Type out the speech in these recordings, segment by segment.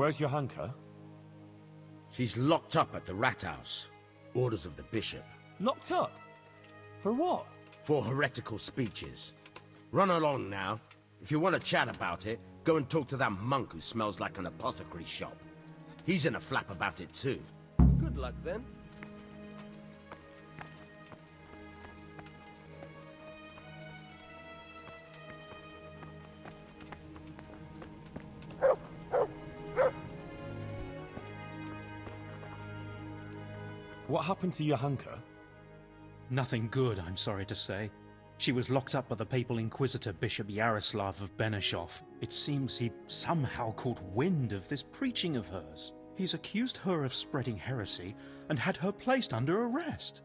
where's Johanka? She's locked up at the rat house. Orders of the bishop. Locked up? For what? For heretical speeches. Run along now. If you want to chat about it, go and talk to that monk who smells like an apothecary shop. He's in a flap about it too. Good luck then. What happened to Johanka? Nothing good, I'm sorry to say. She was locked up by the papal inquisitor Bishop Yaroslav of Benishov. It seems he somehow caught wind of this preaching of hers. He's accused her of spreading heresy and had her placed under arrest.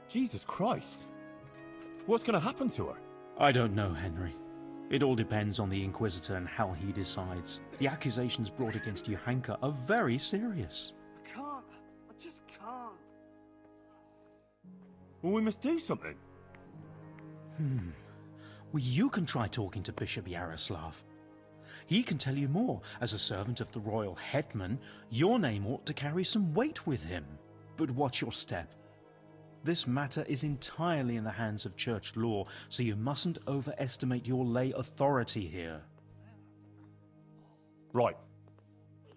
Jesus Christ! What's going to happen to her? I don't know, Henry. It all depends on the Inquisitor and how he decides. The accusations brought against Johanka are very serious. I can't. I just can't. Well, we must do something. Well, you can try talking to Bishop Yaroslav. He can tell you more. As a servant of the royal hetman, your name ought to carry some weight with him. But watch your step. This matter is entirely in the hands of church law, so you mustn't overestimate your lay authority here. Right.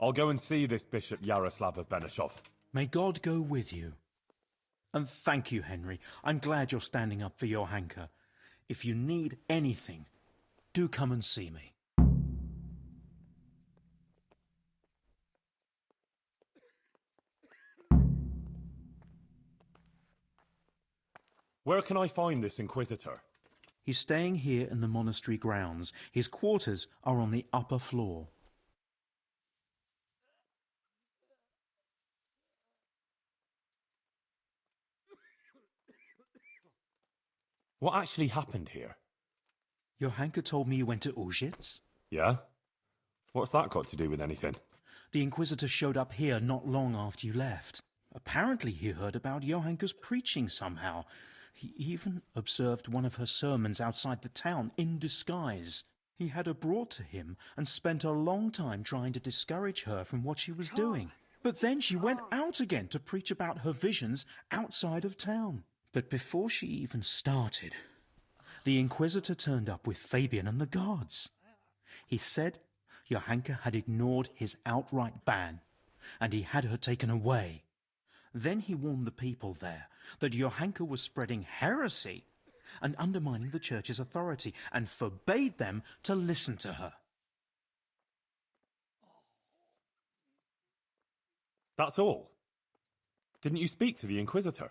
I'll go and see this Bishop Yaroslav of Benishov. May God go with you. And thank you, Henry. I'm glad you're standing up for Johanka. If you need anything, do come and see me. Where can I find this Inquisitor? He's staying here in the monastery grounds. His quarters are on the upper floor. What actually happened here? Johanka told me you went to Auschwitz. Yeah? What's that got to do with anything? The Inquisitor showed up here not long after you left. Apparently he heard about Johanka's preaching somehow. He even observed one of her sermons outside the town in disguise. He had her brought to him and spent a long time trying to discourage her from what she was doing. But then she went out again to preach about her visions outside of town. But before she even started, the Inquisitor turned up with Fabian and the guards. He said Johanka had ignored his outright ban, and he had her taken away. Then he warned the people there that Johanka was spreading heresy and undermining the church's authority, and forbade them to listen to her. That's all? Didn't you speak to the Inquisitor?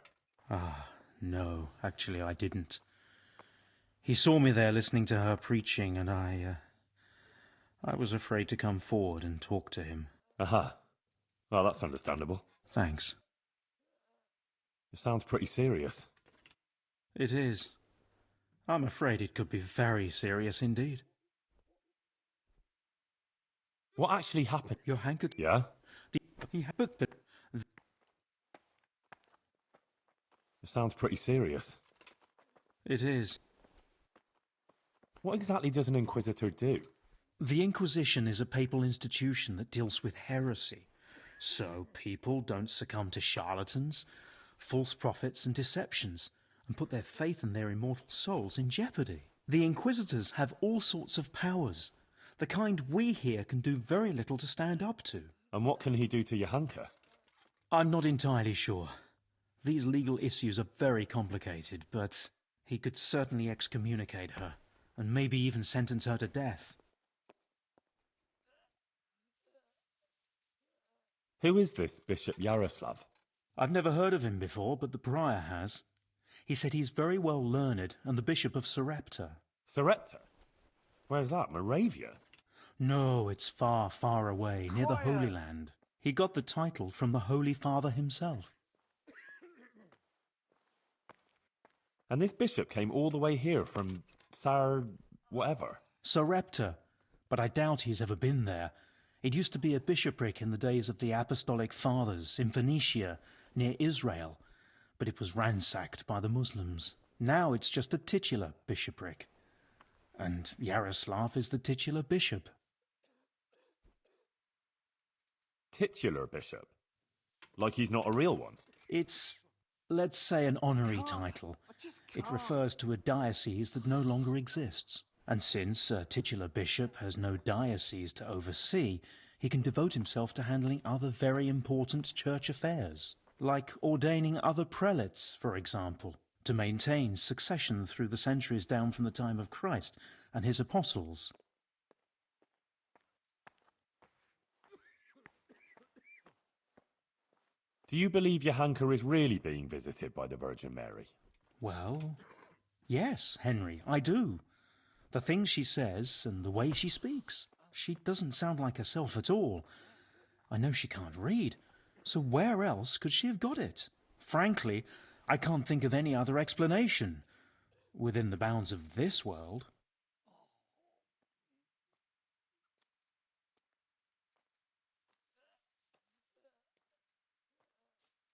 No, actually I didn't. He saw me there listening to her preaching, and I was afraid to come forward and talk to him. Aha. Well, that's understandable. Thanks. It sounds pretty serious. It is. I'm afraid it could be very serious indeed. What actually happened? Johanka... Yeah? But It sounds pretty serious. it is. What exactly does an Inquisitor do? The Inquisition is a papal institution that deals with heresy. So people don't succumb to charlatans, false prophets and deceptions, and put their faith and their immortal souls in jeopardy. The Inquisitors have all sorts of powers, the kind we here can do very little to stand up to. And what can he do to Johanka? I'm not entirely sure. These legal issues are very complicated, but he could certainly excommunicate her, and maybe even sentence her to death. Who is this Bishop Yaroslav? I've never heard of him before, but the prior has. He said he's very well learned and the Bishop of Sarepta. Sarepta? Where's that, Moravia? No, it's far, far away, near the Holy Land. He got the title from the Holy Father himself. And this bishop came all the way here from whatever. Sarepta, but I doubt he's ever been there. It used to be a bishopric in the days of the Apostolic Fathers in Phoenicia, near Israel, but it was ransacked by the Muslims. Now it's just a titular bishopric. And Yaroslav is the titular bishop. Titular bishop? Like he's not a real one? It's, let's say, an honorary title. It refers to a diocese that no longer exists. And since a titular bishop has no diocese to oversee, he can devote himself to handling other very important church affairs, like ordaining other prelates, for example, to maintain succession through the centuries down from the time of Christ and his apostles. Do you believe Johanka is really being visited by the Virgin Mary? Well, yes, Henry, I do. The things she says and the way she speaks. She doesn't sound like herself at all. I know she can't read, so where else could she have got it? Frankly, I can't think of any other explanation, within the bounds of this world.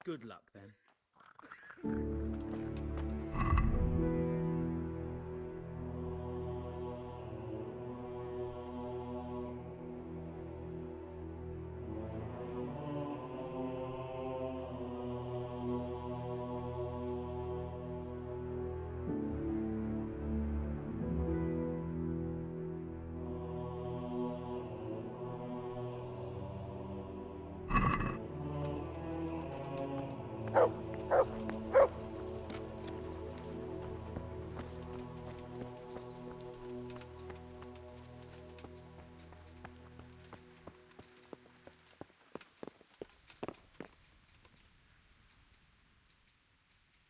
Good luck, then.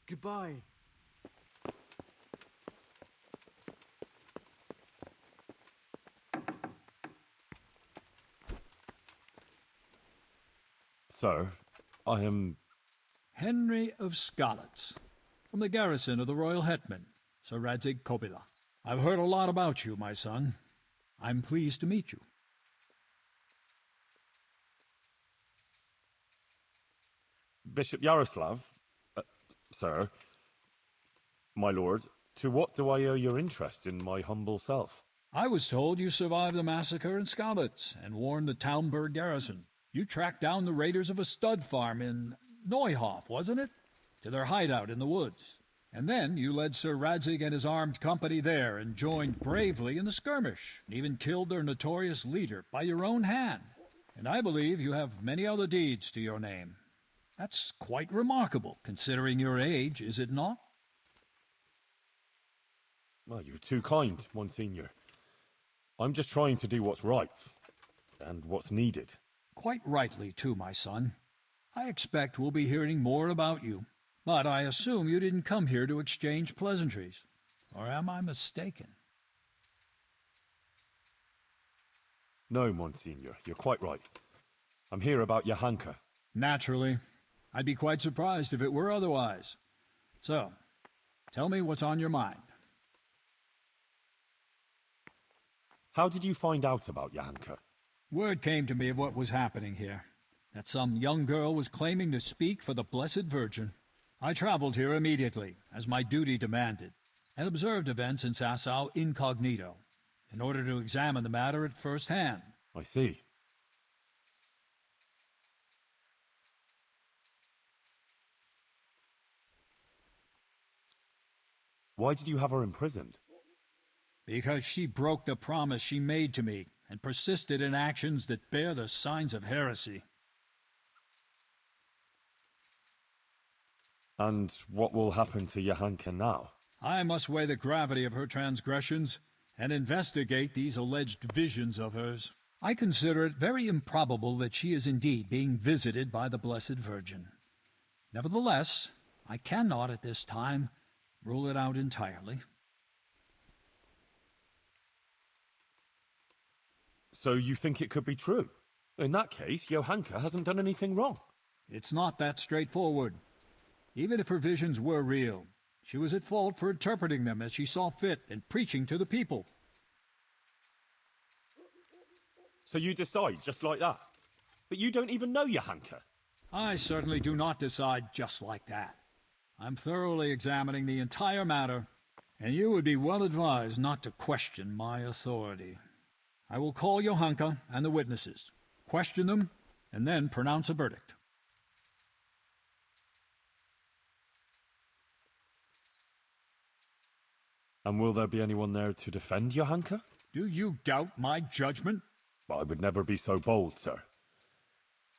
Goodbye. Sir, I am... Henry of Skalitz, from the garrison of the Royal Hetman, Sir Radzig Kobyla. I've heard a lot about you, my son. I'm pleased to meet you. Bishop Yaroslav, sir, my lord, to what do I owe your interest in my humble self? I was told you survived the massacre in Skalitz and warned the Townburg garrison. You tracked down the raiders of a stud farm in Neuhof, wasn't it? To their hideout in the woods. And then you led Sir Radzig and his armed company there and joined bravely in the skirmish, and even killed their notorious leader by your own hand. And I believe you have many other deeds to your name. That's quite remarkable, considering your age, is it not? Well, you're too kind, Monsignor. I'm just trying to do what's right, and what's needed. Quite rightly, too, my son. I expect we'll be hearing more about you, but I assume you didn't come here to exchange pleasantries. Or am I mistaken? No, Monsignor, you're quite right. I'm here about Johanka. Naturally. I'd be quite surprised if it were otherwise. So, tell me what's on your mind. How did you find out about Johanka? Word came to me of what was happening here. That some young girl was claiming to speak for the Blessed Virgin. I traveled here immediately, as my duty demanded, and observed events in Sasau incognito, in order to examine the matter at first hand. I see. Why did you have her imprisoned? Because she broke the promise she made to me, and persisted in actions that bear the signs of heresy. And what will happen to Johanka now? I must weigh the gravity of her transgressions, and investigate these alleged visions of hers. I consider it very improbable that she is indeed being visited by the Blessed Virgin. Nevertheless, I cannot at this time rule it out entirely. So you think it could be true? In that case, Johanka hasn't done anything wrong. It's not that straightforward. Even if her visions were real, she was at fault for interpreting them as she saw fit and preaching to the people. So you decide just like that? But you don't even know Johanka. I certainly do not decide just like that. I'm thoroughly examining the entire matter, and you would be well advised not to question my authority. I will call Johanka and the witnesses, question them, and then pronounce a verdict. And will there be anyone there to defend Johanka? Do you doubt my judgment? I would never be so bold, sir.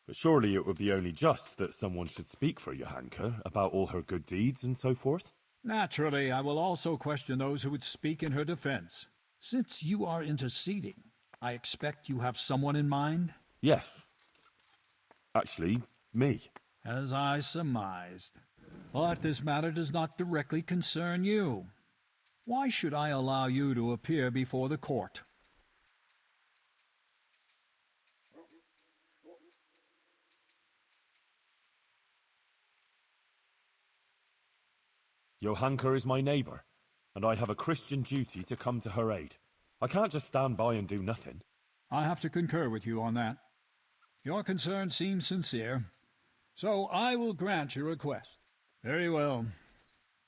But surely it would be only just that someone should speak for Johanka about all her good deeds and so forth? Naturally, I will also question those who would speak in her defense. Since you are interceding, I expect you have someone in mind? Yes. Actually, me. As I surmised. But this matter does not directly concern you. Why should I allow you to appear before the court? Johanka is my neighbour, and I have a Christian duty to come to her aid. I can't just stand by and do nothing. I have to concur with you on that. Your concern seems sincere, so I will grant your request. Very well.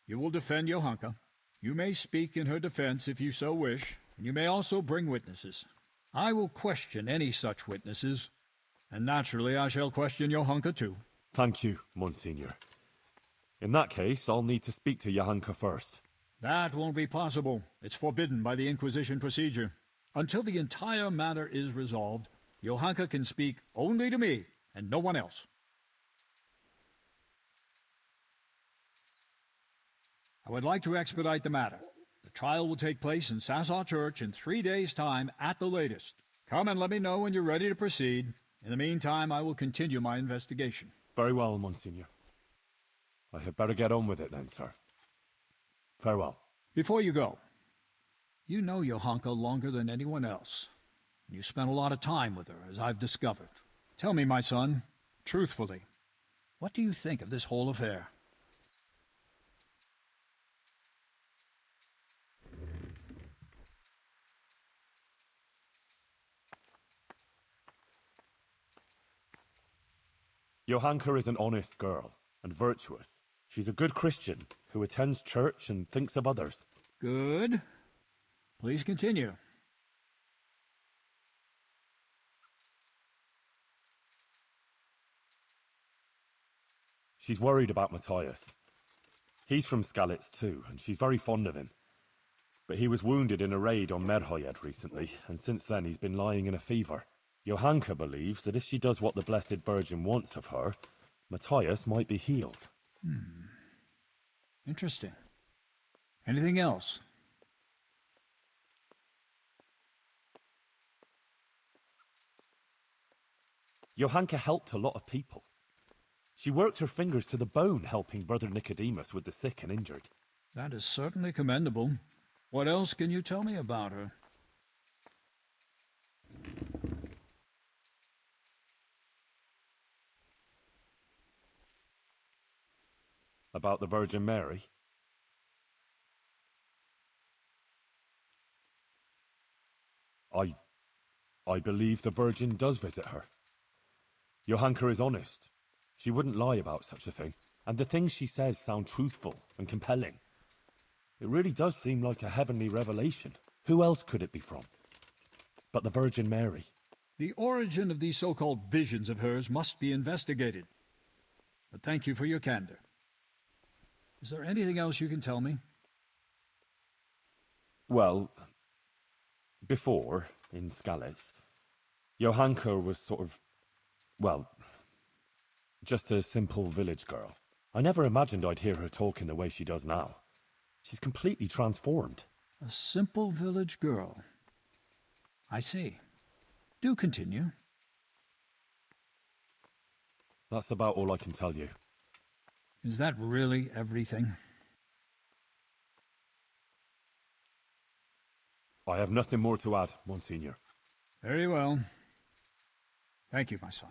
You will defend Johanka. You may speak in her defense if you so wish, and you may also bring witnesses. I will question any such witnesses, and naturally I shall question Johanka too. Thank you, Monsignor. In that case, I'll need to speak to Johanka first. That won't be possible. It's forbidden by the Inquisition procedure. Until the entire matter is resolved, Johanka can speak only to me and no one else. I would like to expedite the matter. The trial will take place in Sassaw Church in 3 days' time at the latest. Come and let me know when you're ready to proceed. In the meantime, I will continue my investigation. Very well, Monsignor. I had better get on with it then, sir. Farewell. Before you go, you know Johanka longer than anyone else. You spent a lot of time with her, as I've discovered. Tell me, my son, truthfully, what do you think of this whole affair? Johanka is an honest girl, and virtuous. She's a good Christian, who attends church and thinks of others. Good. Please continue. She's worried about Matthias. He's from Skalitz too, and she's very fond of him. But he was wounded in a raid on Merhoyed recently, and since then he's been lying in a fever. Johanka believes that if she does what the Blessed Virgin wants of her, Matthias might be healed. Interesting. Anything else? Johanka helped a lot of people. She worked her fingers to the bone helping Brother Nicodemus with the sick and injured. That is certainly commendable. What else can you tell me about her? About the Virgin Mary? I believe the Virgin does visit her. Johanka is honest. She wouldn't lie about such a thing. And the things she says sound truthful and compelling. It really does seem like a heavenly revelation. Who else could it be from? But the Virgin Mary. The origin of these so-called visions of hers must be investigated. But thank you for your candor. Is there anything else you can tell me? Well, before, in Skalitz, Johanka was sort of, well, just a simple village girl. I never imagined I'd hear her talk in the way she does now. She's completely transformed. A simple village girl. I see. Do continue. That's about all I can tell you. Is that really everything? I have nothing more to add, Monsignor. Very well. Thank you, my son.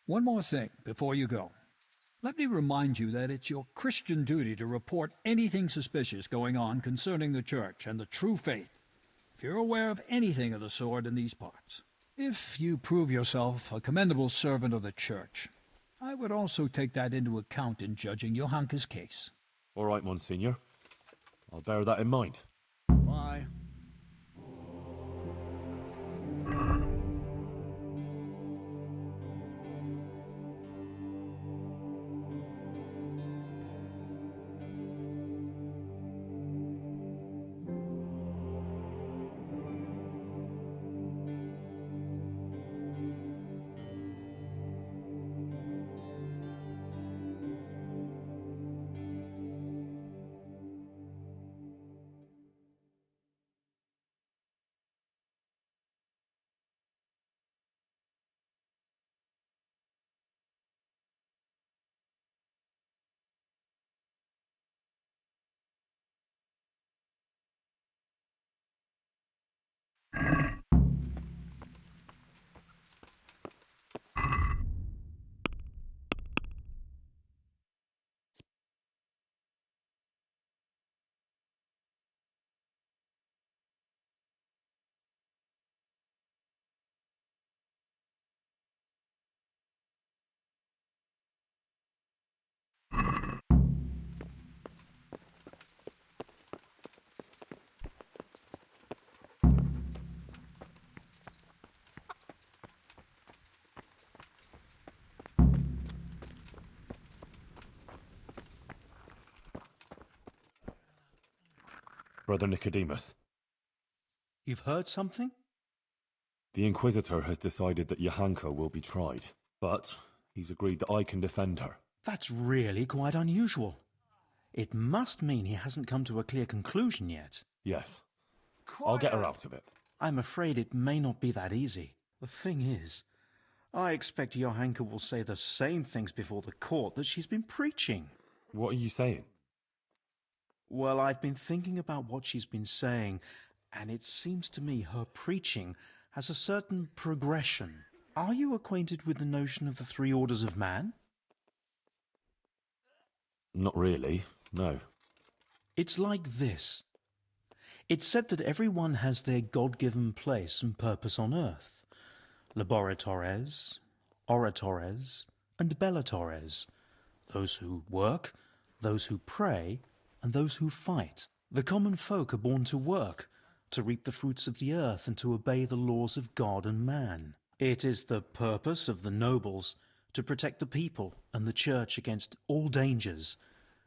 One more thing before you go. Let me remind you that it's your Christian duty to report anything suspicious going on concerning the Church and the true faith, if you're aware of anything of the sort in these parts. If you prove yourself a commendable servant of the Church, I would also take that into account in judging Johanka's case. All right, Monsignor. I'll bear that in mind. Bye. Brother Nicodemus, You've heard something? the Inquisitor has decided that Johanka will be tried, but he's agreed that I can defend her. That's really quite unusual. It must mean he hasn't come to a clear conclusion yet. Yes. I'll get her out of it. I'm afraid it may not be that easy. The thing is, I expect Johanka will say the same things before the court that she's been preaching. What are you saying? Well, I've been thinking about what she's been saying, and it seems to me her preaching has a certain progression. Are you acquainted with the notion of the three orders of man? Not really, no. It's like this. It's said that everyone has their God-given place and purpose on earth. Laboratores, oratores, and bellatores. Those who work, those who pray, and those who fight. The common folk are born to work, to reap the fruits of the earth and to obey the laws of God and man. It is the purpose of the nobles to protect the people and the church against all dangers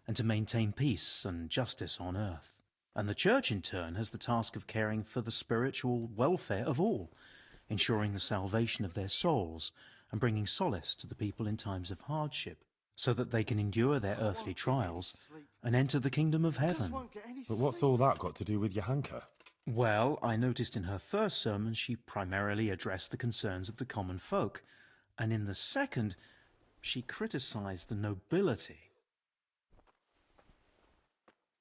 and to maintain peace and justice on earth. And the church in turn has the task of caring for the spiritual welfare of all, ensuring the salvation of their souls and bringing solace to the people in times of hardship, so that they can endure their earthly trials and enter the kingdom of heaven. But what's all that got to do with Johanka? Well, I noticed in her first sermon she primarily addressed the concerns of the common folk, and in the second she criticized the nobility.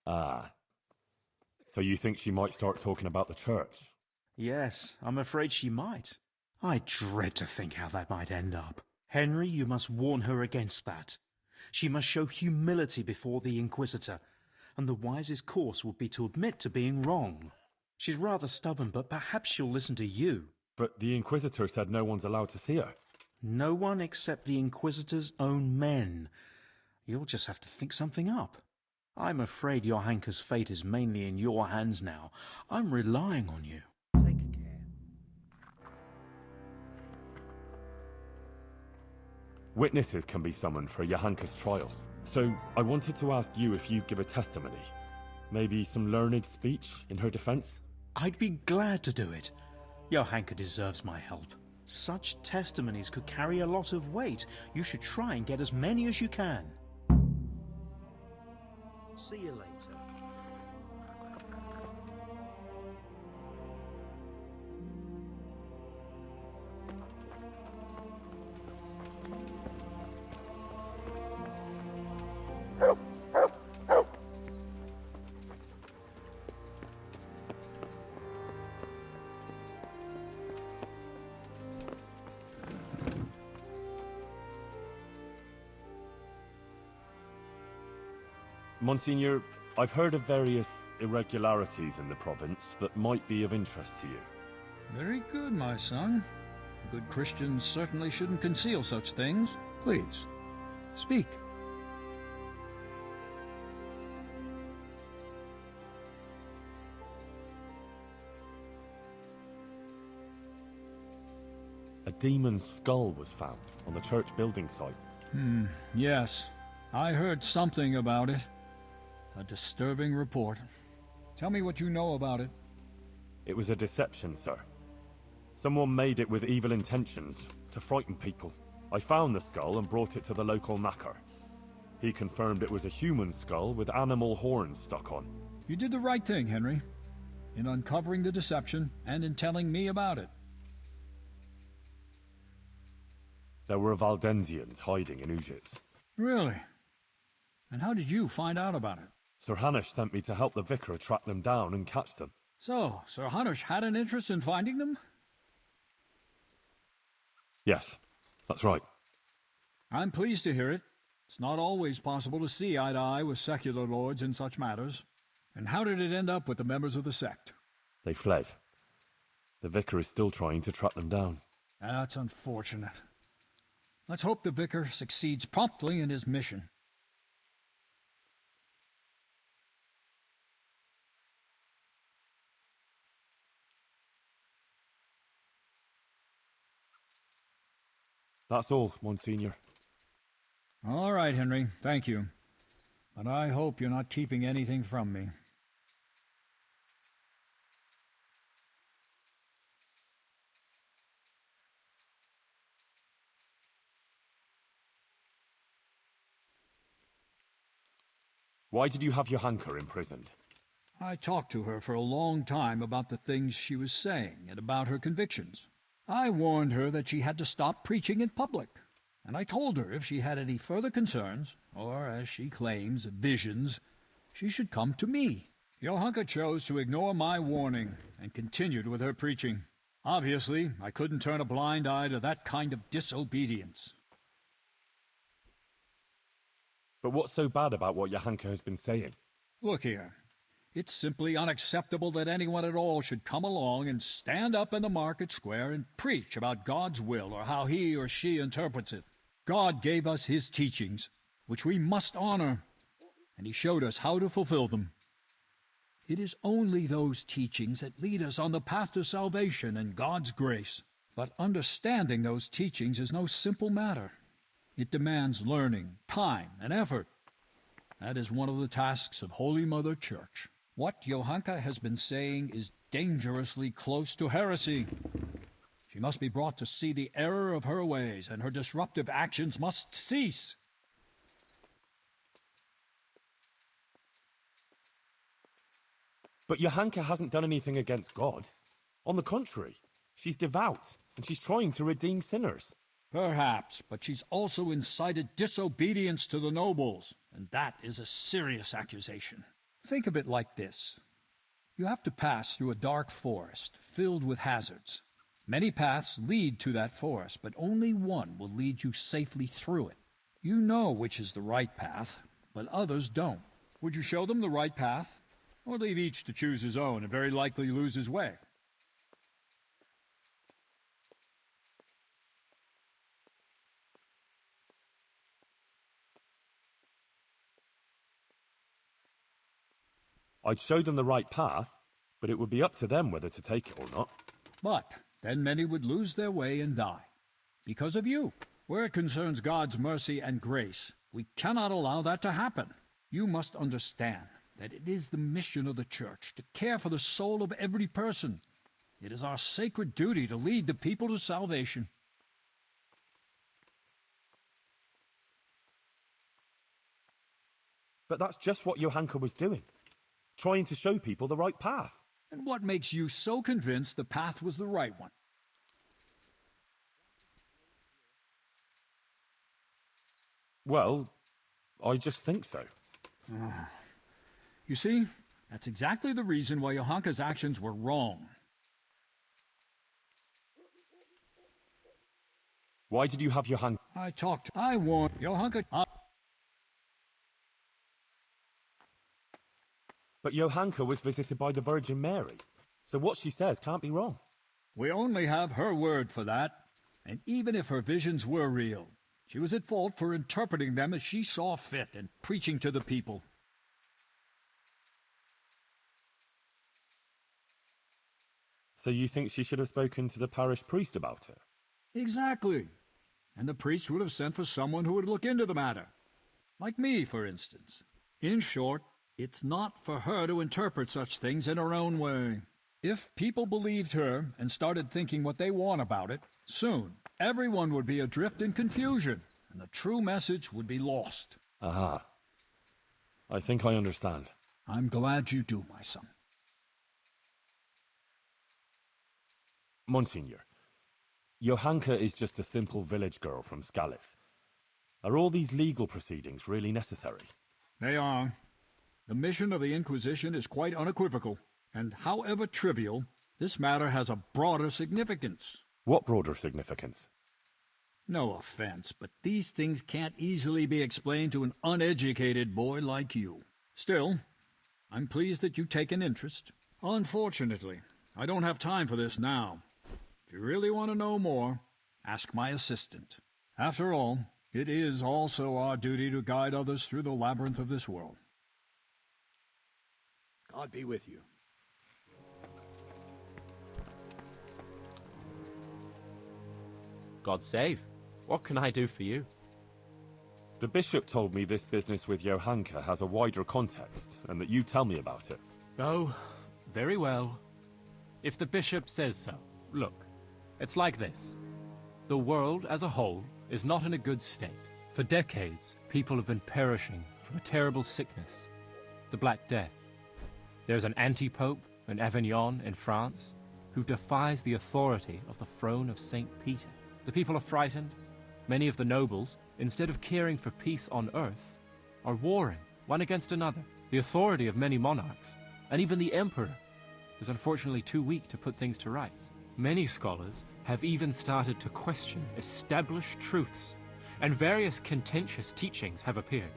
Ah. So you think she might start talking about the church? Yes, I'm afraid she might. I dread to think how that might end up. Henry, you must warn her against that. She must show humility before the Inquisitor, and the wisest course would be to admit to being wrong. She's rather stubborn, but perhaps she'll listen to you. But the Inquisitor said no one's allowed to see her. No one except the Inquisitor's own men. You'll just have to think something up. I'm afraid Johanka's fate is mainly in your hands now. I'm relying on you. Take care. Witnesses can be summoned for Johanka's trial. So I wanted to ask you if you'd give a testimony. Maybe some learned speech in her defense? I'd be glad to do it. Johanka deserves my help. Such testimonies could carry a lot of weight. You should try and get as many as you can. See you later. Monsignor, I've heard of various irregularities in the province that might be of interest to you. Very good, my son. Good Christians certainly shouldn't conceal such things. Please, speak. A demon's skull was found on the church building site. Yes, I heard something about it. A disturbing report. Tell me what you know about it. It was a deception, sir. Someone made it with evil intentions, to frighten people. I found the skull and brought it to the local knacker. He confirmed it was a human skull with animal horns stuck on. You did the right thing, Henry, in uncovering the deception and in telling me about it. There were Valdensians hiding in Ujits. Really? And how did you find out about it? Sir Hanush sent me to help the vicar track them down and catch them. So, Sir Hanush had an interest in finding them? Yes, that's right. I'm pleased to hear it. It's not always possible to see eye to eye with secular lords in such matters. And how did it end up with the members of the sect? They fled. The vicar is still trying to track them down. That's unfortunate. Let's hope the vicar succeeds promptly in his mission. That's all, Monsignor. All right, Henry, thank you. But I hope you're not keeping anything from me. Why did you have Johanka imprisoned? I talked to her for a long time about the things she was saying and about her convictions. I warned her that she had to stop preaching in public, and I told her if she had any further concerns, or, as she claims, visions, she should come to me. Johanka chose to ignore my warning and continued with her preaching. Obviously, I couldn't turn a blind eye to that kind of disobedience. But what's so bad about what Johanka has been saying? Look here. It's simply unacceptable that anyone at all should come along and stand up in the market square and preach about God's will or how he or she interprets it. God gave us his teachings, which we must honor, and he showed us how to fulfill them. It is only those teachings that lead us on the path to salvation and God's grace. But understanding those teachings is no simple matter. It demands learning, time, and effort. That is one of the tasks of Holy Mother Church. What Johanka has been saying is dangerously close to heresy. She must be brought to see the error of her ways, and her disruptive actions must cease. But Johanka hasn't done anything against God. On the contrary, she's devout, and she's trying to redeem sinners. Perhaps, but she's also incited disobedience to the nobles, and that is a serious accusation. Think of it like this. You have to pass through a dark forest filled with hazards. Many paths lead to that forest, but only one will lead you safely through it. You know which is the right path, but others don't. Would you show them the right path, or leave each to choose his own and very likely lose his way? I'd show them the right path, but it would be up to them whether to take it or not. But then many would lose their way and die. Because of you. Where it concerns God's mercy and grace, we cannot allow that to happen. You must understand that it is the mission of the Church to care for the soul of every person. It is our sacred duty to lead the people to salvation. But that's just what Johanka was doing. Trying to show people the right path. And what makes you so convinced the path was the right one? Well, I just think so. You see, that's exactly the reason why Johanka's actions were wrong. Why did you have Johanka? I warned Johanka. But Johanka was visited by the Virgin Mary, so what she says can't be wrong. We only have her word for that, and even if her visions were real, she was at fault for interpreting them as she saw fit and preaching to the people. So you think she should have spoken to the parish priest about it? Exactly. And the priest would have sent for someone who would look into the matter. Like me, for instance. In short, it's not for her to interpret such things in her own way. If people believed her and started thinking what they want about it, soon everyone would be adrift in confusion, and the true message would be lost. Aha. I think I understand. I'm glad you do, my son. Monsignor, Johanka is just a simple village girl from Scalif. Are all these legal proceedings really necessary? They are. The mission of the Inquisition is quite unequivocal, and however trivial, this matter has a broader significance. What broader significance? No offense, but these things can't easily be explained to an uneducated boy like you. Still, I'm pleased that you take an interest. Unfortunately, I don't have time for this now. If you really want to know more, ask my assistant. After all, it is also our duty to guide others through the labyrinth of this world. God be with you. God save. What can I do for you? The bishop told me this business with Johanka has a wider context, and that you tell me about it. Oh, very well. If the bishop says so. Look, it's like this. The world as a whole is not in a good state. For decades, people have been perishing from a terrible sickness, the Black Death. There's an anti-pope in Avignon in France who defies the authority of the throne of St. Peter. The people are frightened. Many of the nobles, instead of caring for peace on earth, are warring one against another. The authority of many monarchs, and even the emperor, is unfortunately too weak to put things to rights. Many scholars have even started to question established truths, and various contentious teachings have appeared,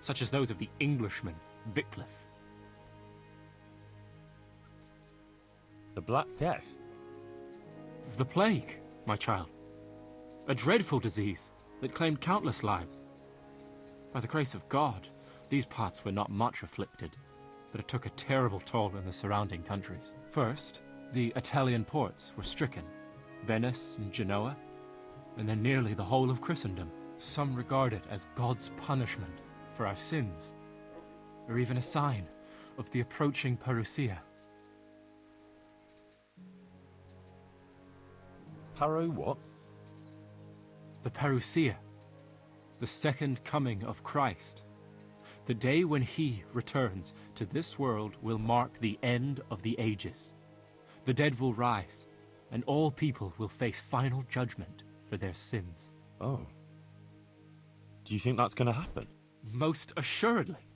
such as those of the Englishman Wycliffe. The Black Death? The plague, my child. A dreadful disease that claimed countless lives. By the grace of God, these parts were not much afflicted, but it took a terrible toll in the surrounding countries. First, the Italian ports were stricken, Venice and Genoa, and then nearly the whole of Christendom. Some regard it as God's punishment for our sins, or even a sign of the approaching parousia. What? The parousia, the second coming of Christ. The day when he returns to this world will mark the end of the ages. The dead will rise, and all people will face final judgment for their sins. Oh. Do you think that's going to happen? Most assuredly.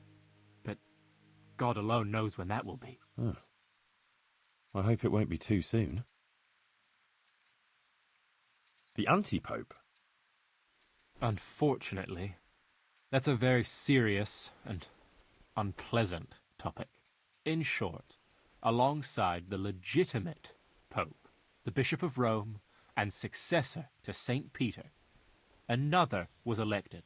But God alone knows when that will be. Oh. I hope it won't be too soon. The anti-pope? Unfortunately, that's a very serious and unpleasant topic. In short, alongside the legitimate Pope, the Bishop of Rome, and successor to St. Peter, another was elected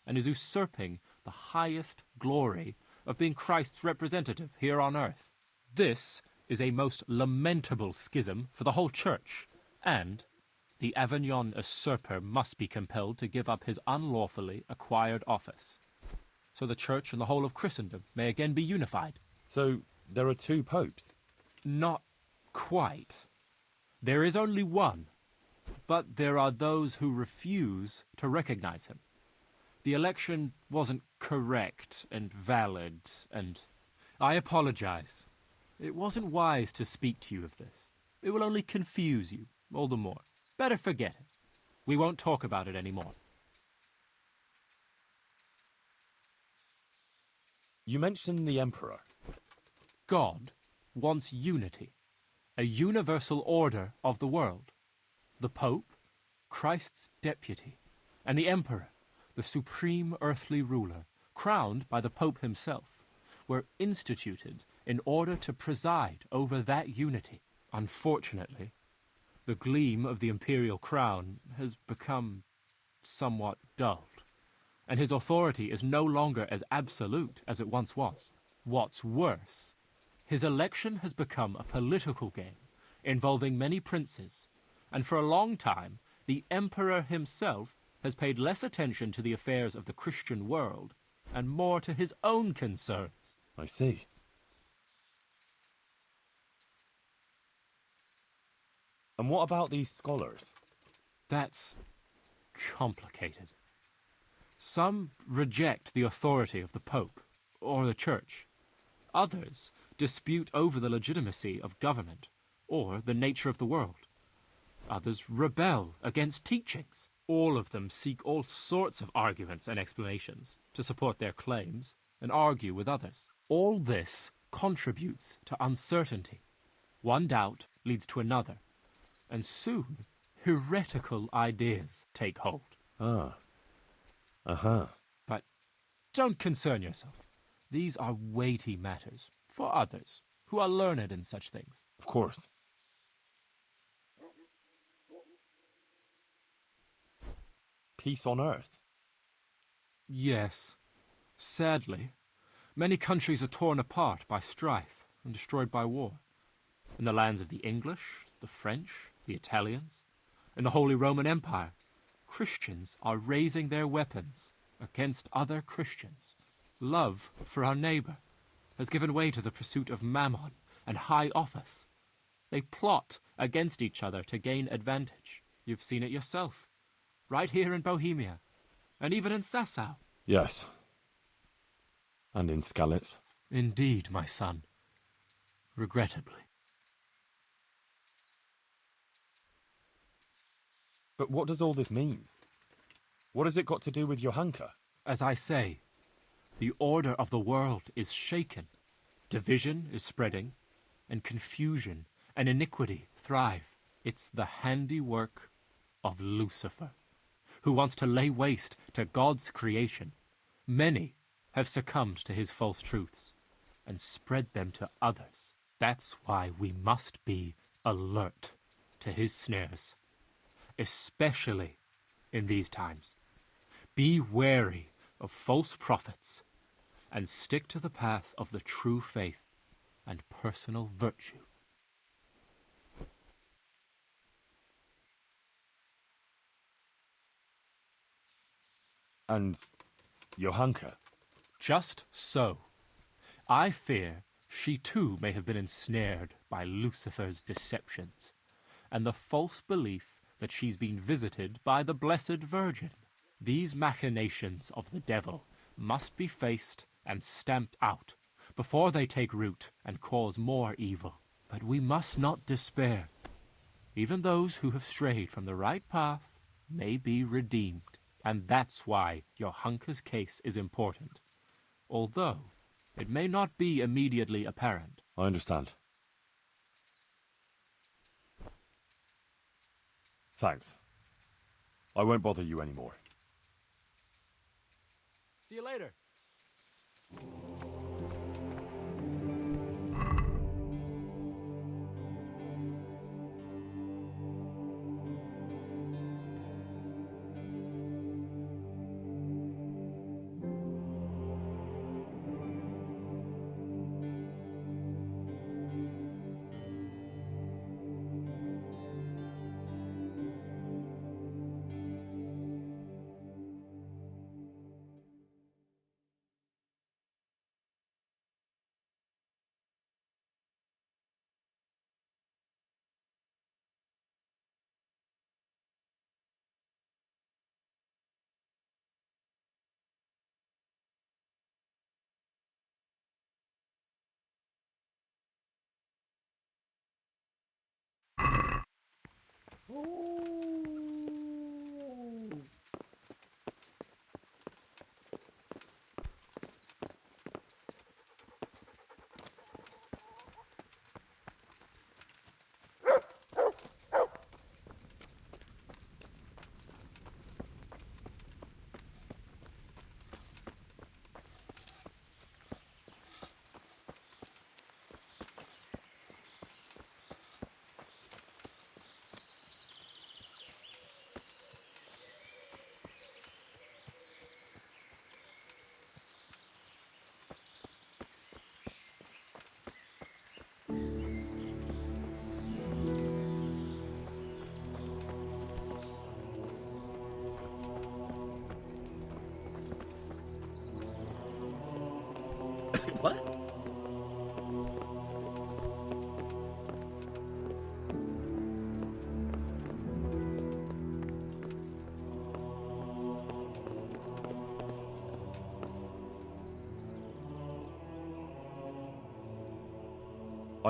and is usurping the highest glory of being Christ's representative here on earth. This is a most lamentable schism for the whole Church, and the Avignon usurper must be compelled to give up his unlawfully acquired office, so the Church and the whole of Christendom may again be unified. So, there are two popes? Not quite. There is only one, but there are those who refuse to recognize him. The election wasn't correct and valid, and I apologize. It wasn't wise to speak to you of this. It will only confuse you all the more. Better forget it. We won't talk about it anymore. You mentioned the Emperor. God wants unity, a universal order of the world. The Pope, Christ's deputy, and the Emperor, the supreme earthly ruler, crowned by the Pope himself, were instituted in order to preside over that unity. Unfortunately, the gleam of the imperial crown has become somewhat dulled, and his authority is no longer as absolute as it once was. What's worse, his election has become a political game involving many princes, and for a long time, the Emperor himself has paid less attention to the affairs of the Christian world and more to his own concerns. I see. And what about these scholars? That's complicated. Some reject the authority of the Pope or the Church. Others dispute over the legitimacy of government or the nature of the world. Others rebel against teachings. All of them seek all sorts of arguments and explanations to support their claims and argue with others. All this contributes to uncertainty. One doubt leads to another, and soon heretical ideas take hold. Ah. Uh-huh. But don't concern yourself. These are weighty matters for others who are learned in such things. Of course. Peace on Earth? Yes. Sadly, many countries are torn apart by strife and destroyed by war. In the lands of the English, the French, the Italians, in the Holy Roman Empire, Christians are raising their weapons against other Christians. Love for our neighbor has given way to the pursuit of mammon and high office. They plot against each other to gain advantage. You've seen it yourself, right here in Bohemia, and even in Sasau. Yes. And in Skalitz. Indeed, my son. Regrettably. But what does all this mean? What has it got to do with Johanka? As I say, the order of the world is shaken. Division is spreading, and confusion and iniquity thrive. It's the handiwork of Lucifer, who wants to lay waste to God's creation. Many have succumbed to his false truths and spread them to others. That's why we must be alert to his snares, especially in these times. Be wary of false prophets and stick to the path of the true faith and personal virtue. And Johanka? Just so. I fear she too may have been ensnared by Lucifer's deceptions and the false belief that she's been visited by the Blessed Virgin. These machinations of the devil must be faced and stamped out before they take root and cause more evil. But we must not despair. Even those who have strayed from the right path may be redeemed. And that's why Johanka's case is important, although it may not be immediately apparent. I understand. Thanks. I won't bother you anymore. See you later.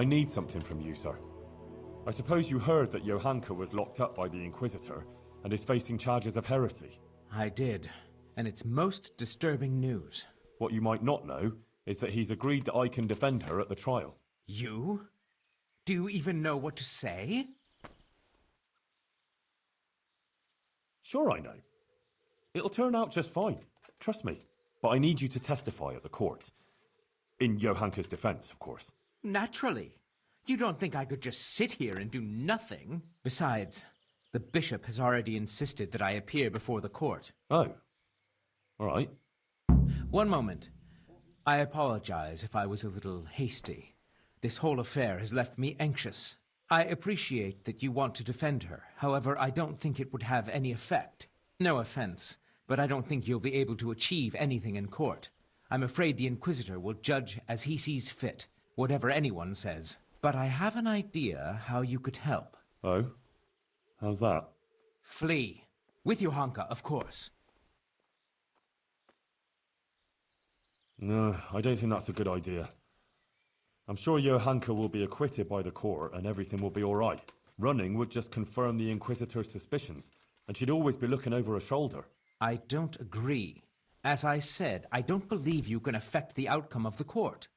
I need something from you, sir. I suppose you heard that Johanka was locked up by the Inquisitor and is facing charges of heresy. I did, and it's most disturbing news. What you might not know is that he's agreed that I can defend her at the trial. You? Do you even know what to say? Sure I know. It'll turn out just fine. Trust me. But I need you to testify at the court. In Johanka's defense, of course. Naturally. You don't think I could just sit here and do nothing? Besides, the bishop has already insisted that I appear before the court. Oh. All right. One moment. I apologize if I was a little hasty. This whole affair has left me anxious. I appreciate that you want to defend her. However, I don't think it would have any effect. No offense, but I don't think you'll be able to achieve anything in court. I'm afraid the Inquisitor will judge as he sees fit, whatever anyone says. But I have an idea how you could help. Oh? How's that? Flee. With Johanka, of course. No, I don't think that's a good idea. I'm sure Johanka will be acquitted by the court and everything will be all right. Running would just confirm the Inquisitor's suspicions, and she'd always be looking over her shoulder. I don't agree. As I said, I don't believe you can affect the outcome of the court.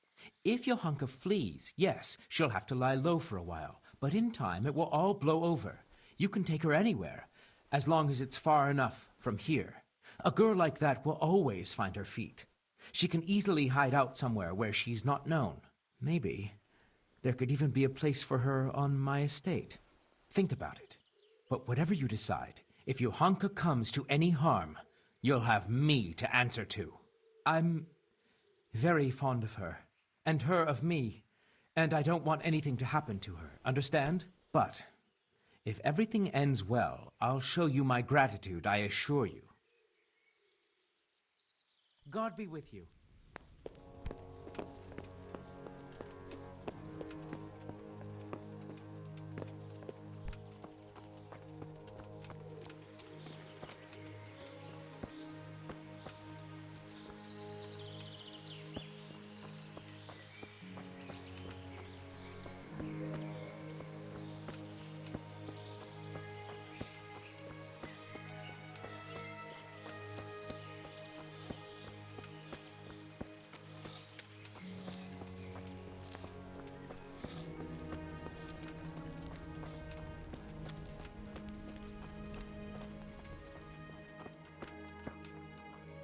If Johanka flees, yes, she'll have to lie low for a while, but in time it will all blow over. You can take her anywhere, as long as it's far enough from here. A girl like that will always find her feet. She can easily hide out somewhere where she's not known. Maybe there could even be a place for her on my estate. Think about it. But whatever you decide, if Johanka comes to any harm, you'll have me to answer to. I'm very fond of her, and her of me, and I don't want anything to happen to her, understand? But if everything ends well, I'll show you my gratitude, I assure you. God be with you.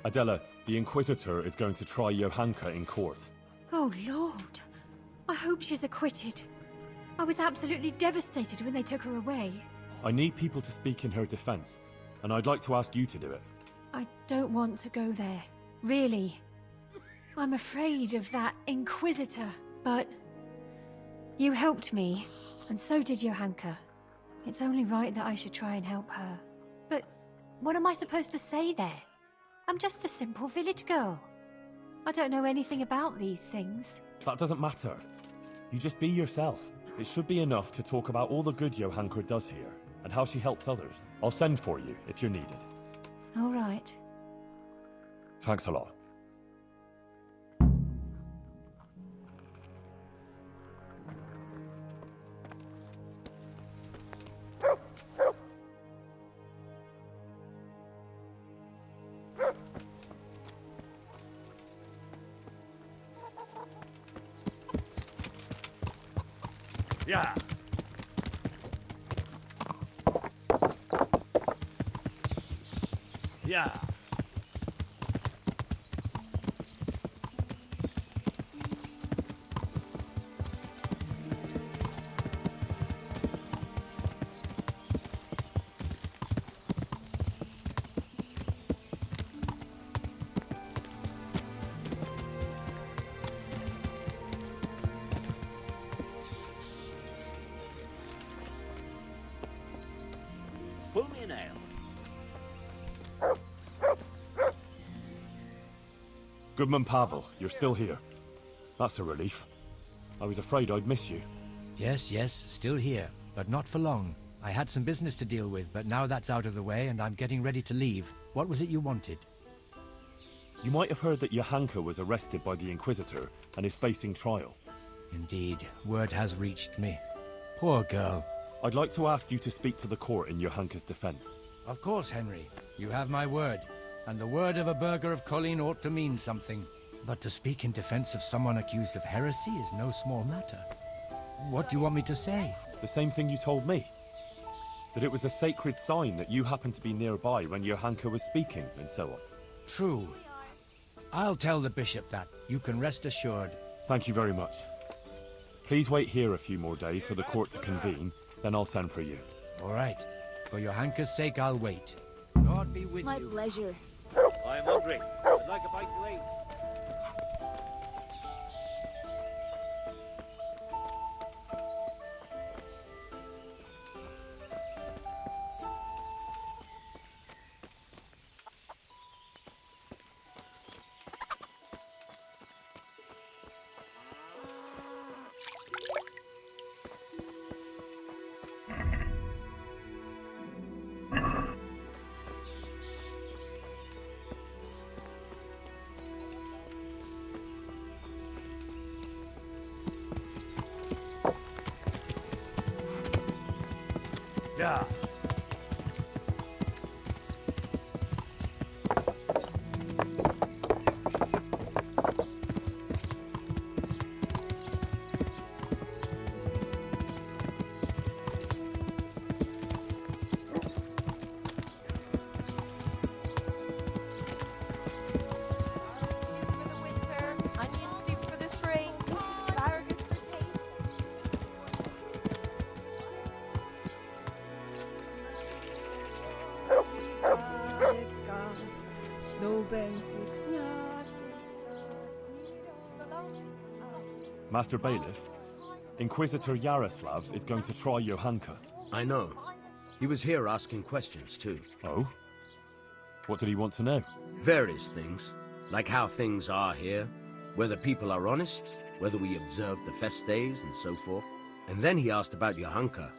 Adela, the Inquisitor is going to try Johanka in court. Oh, Lord. I hope she's acquitted. I was absolutely devastated when they took her away. I need people to speak in her defense, and I'd like to ask you to do it. I don't want to go there. Really. I'm afraid of that Inquisitor. But you helped me, and so did Johanka. It's only right that I should try and help her. But what am I supposed to say there? I'm just a simple village girl. I don't know anything about these things. That doesn't matter. You just be yourself. It should be enough to talk about all the good Johanka does here, and how she helps others. I'll send for you if you're needed. All right. Thanks a lot. Yeah. Yeah. Pull me an ale. Goodman Pavel, you're still here. That's a relief. I was afraid I'd miss you. Yes, still here, but not for long. I had some business to deal with, but now that's out of the way and I'm getting ready to leave. What was it you wanted? You might have heard that Johanka was arrested by the Inquisitor and is facing trial. Indeed, word has reached me. Poor girl. I'd like to ask you to speak to the court in Johanka's defense. Of course, Henry. You have my word. And the word of a burgher of Colleen ought to mean something. But to speak in defense of someone accused of heresy is no small matter. What do you want me to say? The same thing you told me. That it was a sacred sign that you happened to be nearby when Johanka was speaking, and so on. True. I'll tell the bishop that. You can rest assured. Thank you very much. Please wait here a few more days for the court to convene, then I'll send for you. All right. For Johanka's sake, I'll wait. God be with you. My pleasure. I'm hungry. I'd like a bite to eat. Yeah. Master Bailiff, Inquisitor Yaroslav is going to try Johanka. I know. He was here asking questions, too. Oh? What did he want to know? Various things. Like how things are here, whether people are honest, whether we observe the fest days, and so forth. And then he asked about Johanka.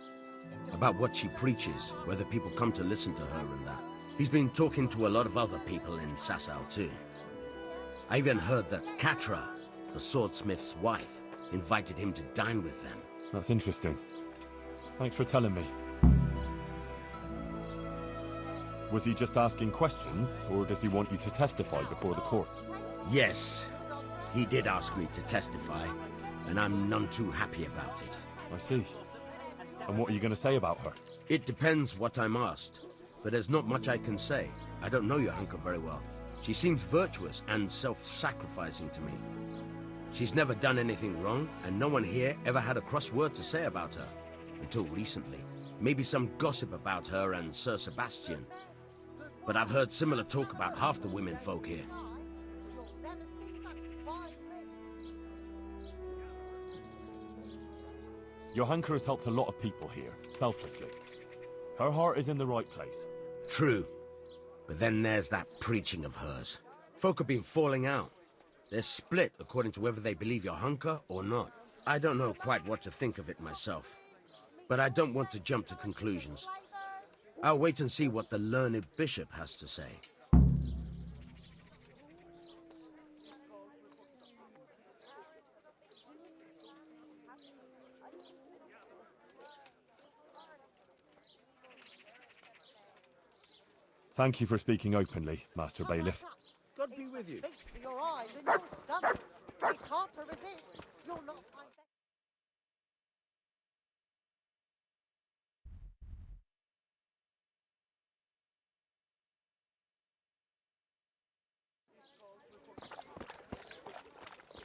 About what she preaches, whether people come to listen to her and that. He's been talking to a lot of other people in Sasau, too. I even heard that Katra, the swordsmith's wife, invited him to dine with them. That's interesting. Thanks for telling me. Was he just asking questions, or does he want you to testify before the court? Yes, he did ask me to testify, and I'm none too happy about it. I see. And what are you going to say about her? It depends what I'm asked, but there's not much I can say. I don't know Johanka very well. She seems virtuous and self-sacrificing to me. She's never done anything wrong, and no one here ever had a cross word to say about her. Until recently. Maybe some gossip about her and Sir Sebastian. But I've heard similar talk about half the women folk here. Johanka has helped a lot of people here, selflessly. Her heart is in the right place. True. But then there's that preaching of hers. Folk have been falling out. They're split according to whether they believe Johanka or not. I don't know quite what to think of it myself. But I don't want to jump to conclusions. I'll wait and see what the learned bishop has to say. Thank you for speaking openly, Master Bailiff. God be with you. Feast for your eyes and your stomachs. It's hard to resist. You'll not find that.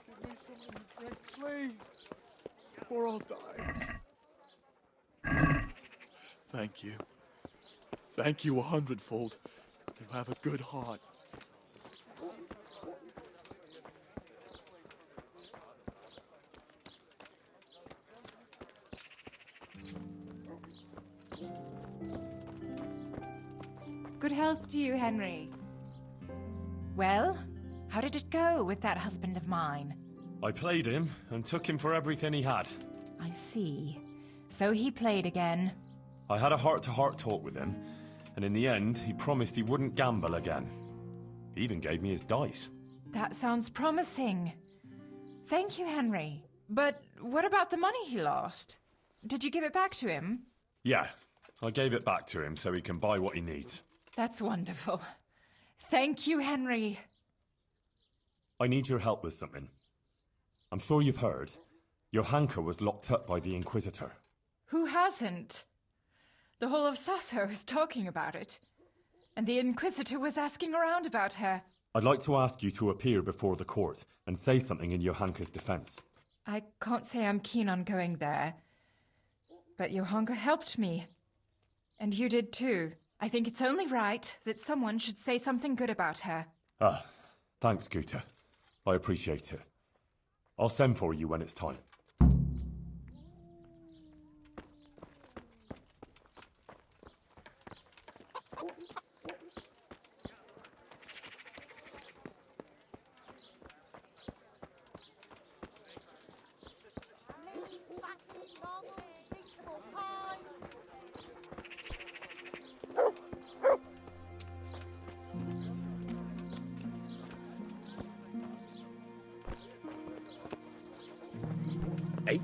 Give me something to drink, please, or I'll die. Thank you. Thank you 100-fold. You have a good heart. Good health to you, Henry. Well, how did it go with that husband of mine? I played him and took him for everything he had. I see. So he played again. I had a heart-to-heart talk with him, and in the end, he promised he wouldn't gamble again. He even gave me his dice. That sounds promising. Thank you, Henry. But what about the money he lost? Did you give it back to him? Yeah, I gave it back to him so he can buy what he needs. That's wonderful. Thank you, Henry. I need your help with something. I'm sure you've heard. Johanka was locked up by the Inquisitor. Who hasn't? The whole of Sasso is talking about it. And the Inquisitor was asking around about her. I'd like to ask you to appear before the court and say something in Johanka's defense. I can't say I'm keen on going there. But Johanka helped me. And you did too. I think it's only right that someone should say something good about her. Ah, thanks, Guta. I appreciate it. I'll send for you when it's time. Hey.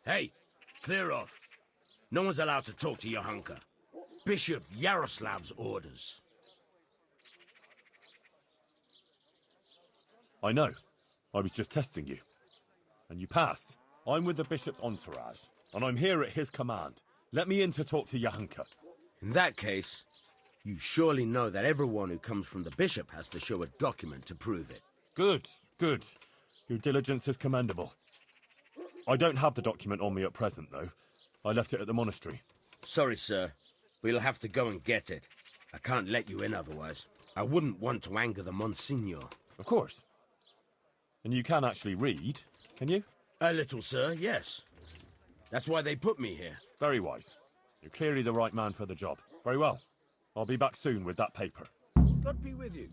Hey, clear off. No one's allowed to talk to Johanka. Bishop Yaroslav's orders. I know. I was just testing you. And you passed. I'm with the bishop's entourage, and I'm here at his command. Let me in to talk to Johanka. In that case, you surely know that everyone who comes from the bishop has to show a document to prove it. Good, good. Your diligence is commendable. I don't have the document on me at present, though. I left it at the monastery. Sorry, sir. We'll have to go and get it. I can't let you in otherwise. I wouldn't want to anger the Monsignor. Of course. And you can actually read, can you? A little, sir, yes. That's why they put me here. Very wise. You're clearly the right man for the job. Very well. I'll be back soon with that paper. God be with you.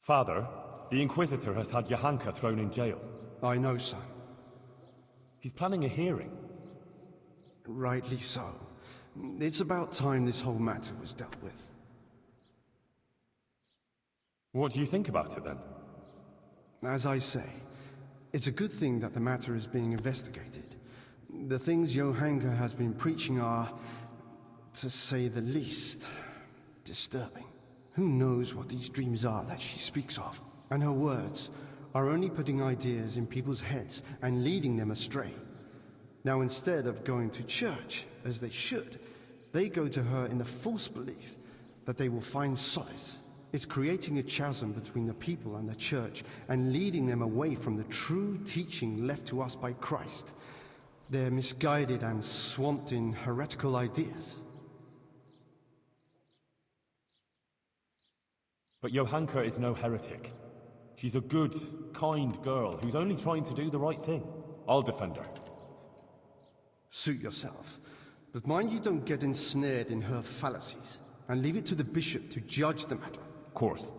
Father, the Inquisitor has had Johanka thrown in jail. I know, son. He's planning a hearing. Rightly so. It's about time this whole matter was dealt with. What do you think about it then? As I say, it's a good thing that the matter is being investigated. The things Johanka has been preaching are, to say the least, disturbing. Who knows what these dreams are that she speaks of? And her words are only putting ideas in people's heads and leading them astray. Now, instead of going to church, as they should, they go to her in the false belief that they will find solace. It's creating a chasm between the people and the church and leading them away from the true teaching left to us by Christ. They're misguided and swamped in heretical ideas. But Johanka is no heretic. She's a good, kind girl who's only trying to do the right thing. I'll defend her. Suit yourself. But mind you don't get ensnared in her fallacies, and leave it to the bishop to judge the matter. Of course.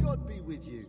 God be with you.